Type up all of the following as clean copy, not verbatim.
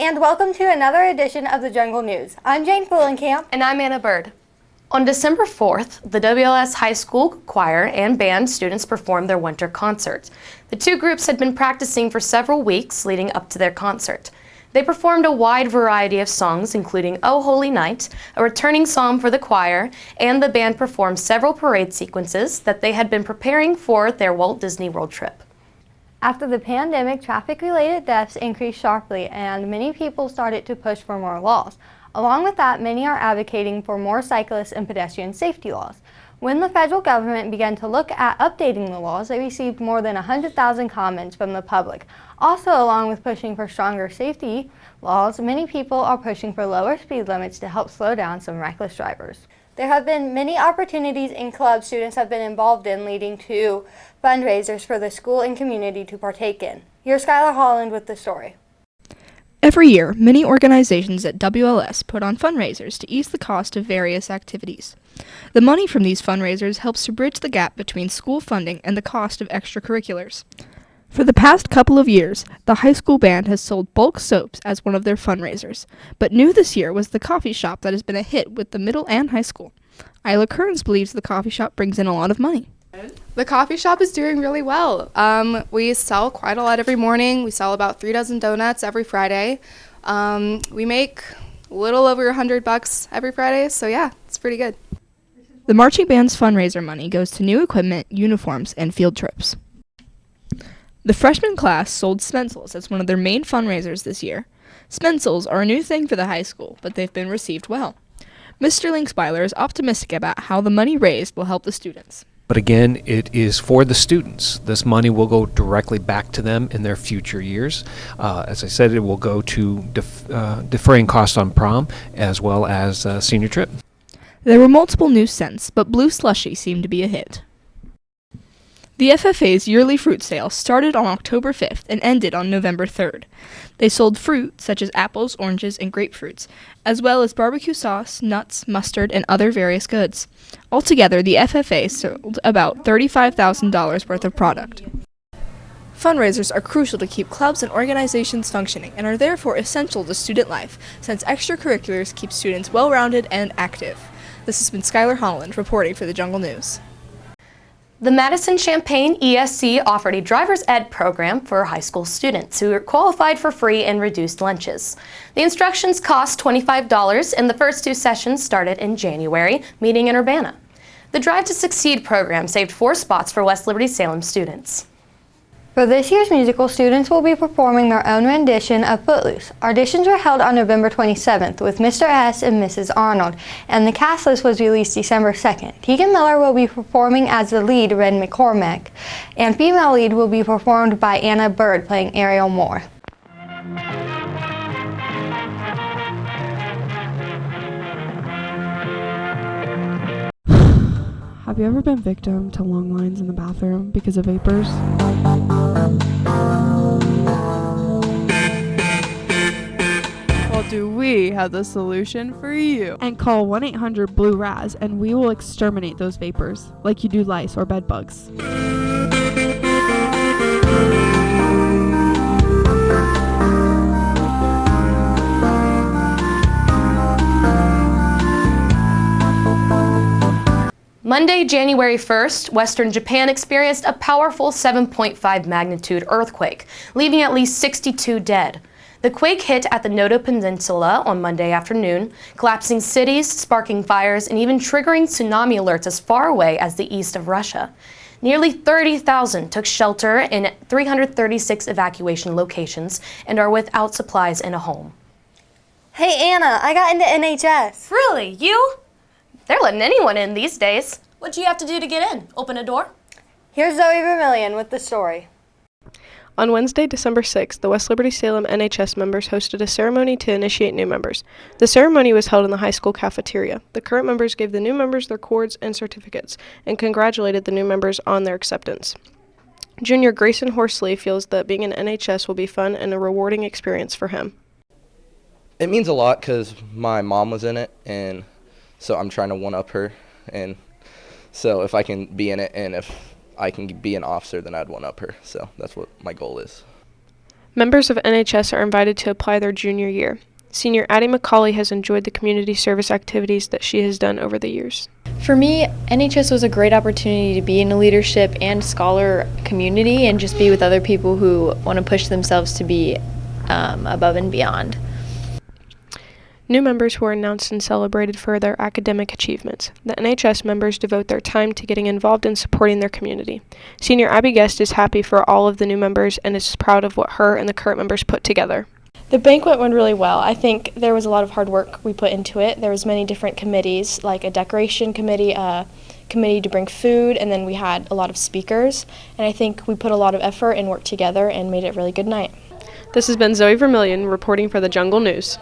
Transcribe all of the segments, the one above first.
and welcome to another edition of the Jungle News. I'm Jane Fulenkamp. And I'm Anna Bird. On December 4th, the WLS High School choir and band students performed their winter concert. The two groups had been practicing for several weeks leading up to their concert. They performed a wide variety of songs, including "Oh Holy Night," a returning psalm for the choir, and the band performed several parade sequences that they had been preparing for their Walt Disney World trip. After the pandemic, traffic-related deaths increased sharply, and many people started to push for more laws. Along with that, many are advocating for more cyclist and pedestrian safety laws. When the federal government began to look at updating the laws, they received more than 100,000 comments from the public. Also, along with pushing for stronger safety laws, many people are pushing for lower speed limits to help slow down some reckless drivers. There have been many opportunities in clubs students have been involved in, leading to fundraisers for the school and community to partake in. Here's Skylar Holland with the story. Every year, many organizations at WLS put on fundraisers to ease the cost of various activities. The money from these fundraisers helps to bridge the gap between school funding and the cost of extracurriculars. For the past couple of years, the high school band has sold bulk soaps as one of their fundraisers, but new this year was the coffee shop that has been a hit with the middle and high school. Isla Kearns believes the coffee shop brings in a lot of money. The coffee shop is doing really well. We sell quite a lot every morning. We sell about 3 dozen donuts every Friday. We make a little over $100 every Friday, so yeah, it's pretty good. The marching band's fundraiser money goes to new equipment, uniforms, and field trips. The freshman class sold Spencels as one of their main fundraisers this year. Spencels are a new thing for the high school, but they've been received well. Mr. Linksweiler is optimistic about how the money raised will help the students. But again, it is for the students. This money will go directly back to them in their future years. As I said, it will go to deferring costs on prom as well as senior trip. There were multiple new scents, but Blue Slushy seemed to be a hit. The FFA's yearly fruit sale started on October 5th and ended on November 3rd. They sold fruit, such as apples, oranges, and grapefruits, as well as barbecue sauce, nuts, mustard, and other various goods. Altogether, the FFA sold about $35,000 worth of product. Fundraisers are crucial to keep clubs and organizations functioning and are therefore essential to student life, since extracurriculars keep students well-rounded and active. This has been Skylar Holland reporting for the Jungle News. The Madison-Champaign ESC offered a driver's ed program for high school students who are qualified for free and reduced lunches. The instructions cost $25, and the first 2 sessions started in January, meeting in Urbana. The Drive to Succeed program saved 4 spots for West Liberty Salem students. For this year's musical, students will be performing their own rendition of Footloose. Auditions were held on November 27th with Mr. S. and Mrs. Arnold, and the cast list was released December 2nd. Keegan Miller will be performing as the lead, Red McCormick, and female lead will be performed by Anna Bird, playing Ariel Moore. Have you ever been victim to long lines in the bathroom because of vapors? Well, do we have the solution for you? And call 1-800-BLUE-RAZ and we will exterminate those vapors like you do lice or bed bugs. Monday, January 1st, Western Japan experienced a powerful 7.5 magnitude earthquake, leaving at least 62 dead. The quake hit at the Noto Peninsula on Monday afternoon, collapsing cities, sparking fires, and even triggering tsunami alerts as far away as the east of Russia. Nearly 30,000 took shelter in 336 evacuation locations and are without supplies and a home. Hey Anna, I got into NHS. Really? You? They're letting anyone in these days. What'd you have to do to get in? Open a door? Here's Zoe Vermillion with the story. On Wednesday, December 6th, the West Liberty Salem NHS members hosted a ceremony to initiate new members. The ceremony was held in the high school cafeteria. The current members gave the new members their cords and certificates and congratulated the new members on their acceptance. Junior Grayson Horsley feels that being in NHS will be fun and a rewarding experience for him. It means a lot because my mom was in it, and so I'm trying to one-up her, and so if I can be in it and if I can be an officer, then I'd one-up her. So that's what my goal is. Members of NHS are invited to apply their junior year. Senior Addie McCauley has enjoyed the community service activities that she has done over the years. For me, NHS was a great opportunity to be in a leadership and scholar community and just be with other people who want to push themselves to be above and beyond. New members were announced and celebrated for their academic achievements. The NHS members devote their time to getting involved in supporting their community. Senior Abby Guest is happy for all of the new members and is proud of what her and the current members put together. The banquet went really well. I think there was a lot of hard work we put into it. There was many different committees, like a decoration committee, a committee to bring food, and then we had a lot of speakers. And I think we put a lot of effort and work together and made it a really good night. This has been Zoe Vermillion reporting for the Jungle News.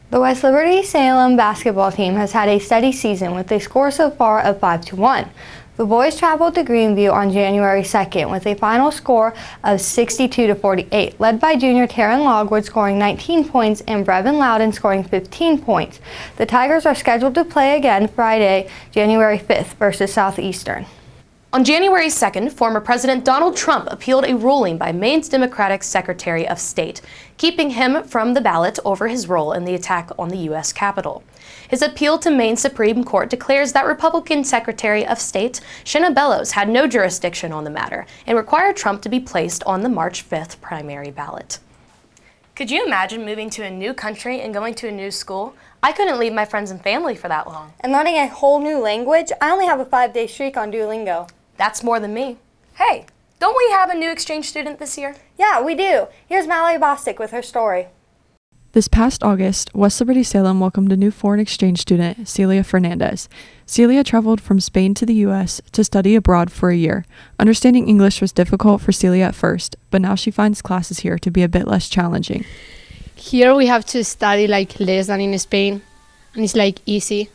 The West Liberty Salem basketball team has had a steady season with a score so far of 5-1. The boys traveled to Greenview on January 2nd with a final score of 62-48, led by junior Taryn Logwood scoring 19 points and Brevin Loudon scoring 15 points. The Tigers are scheduled to play again Friday, January 5th versus Southeastern. On January 2nd, former President Donald Trump appealed a ruling by Maine's Democratic Secretary of State, keeping him from the ballot over his role in the attack on the U.S. Capitol. His appeal to Maine Supreme Court declares that Republican Secretary of State Shenna Bellows had no jurisdiction on the matter and required Trump to be placed on the March 5th primary ballot. Could you imagine moving to a new country and going to a new school? I couldn't leave my friends and family for that long. And learning a whole new language? I only have a 5-day streak on Duolingo. That's more than me. Hey, don't we have a new exchange student this year? Yeah, we do. Here's Mallory Bostic with her story. This past August, West Liberty Salem welcomed a new foreign exchange student, Celia Fernandez. Celia traveled from Spain to the U.S. to study abroad for a year. Understanding English was difficult for Celia at first, but now she finds classes here to be a bit less challenging. Here we have to study like less than in Spain, and it's like easy.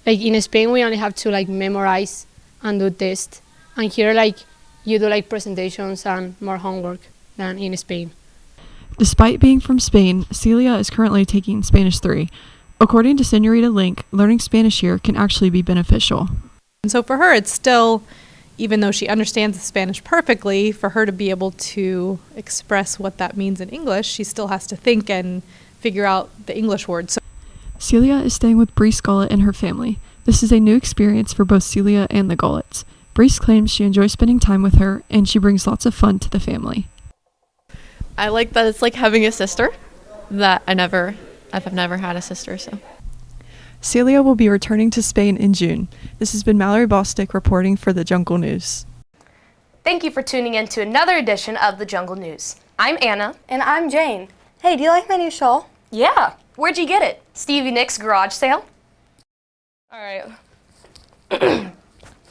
Like in Spain we only have to like memorize and do tests, and here like you do like presentations and more homework than in Spain. Despite being from Spain, Celia is currently taking Spanish 3. According to Senorita Link, learning Spanish here can actually be beneficial. And so for her, it's still, even though she understands the Spanish perfectly, for her to be able to express what that means in English, she still has to think and figure out the English words. Celia is staying with Brees Gullett and her family. This is a new experience for both Celia and the Gullets. Brees claims she enjoys spending time with her, and she brings lots of fun to the family. I like that it's like having a sister that I've never had a sister, so. Celia will be returning to Spain in June. This has been Mallory Bostic reporting for the Jungle News. Thank you for tuning in to another edition of the Jungle News. I'm Anna. And I'm Jane. Hey, do you like my new shawl? Yeah. Where'd you get it? Stevie Nicks garage sale? All right.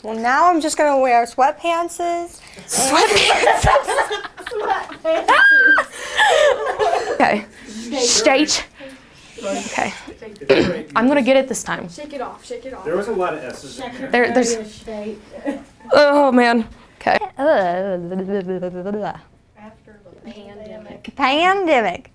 Well, now I'm just going to wear sweatpantses. Okay. State. Okay. I'm going to get it this time. Shake it off, shake it off. There was a lot of S's. There's. Oh, man. Okay. Pandemic.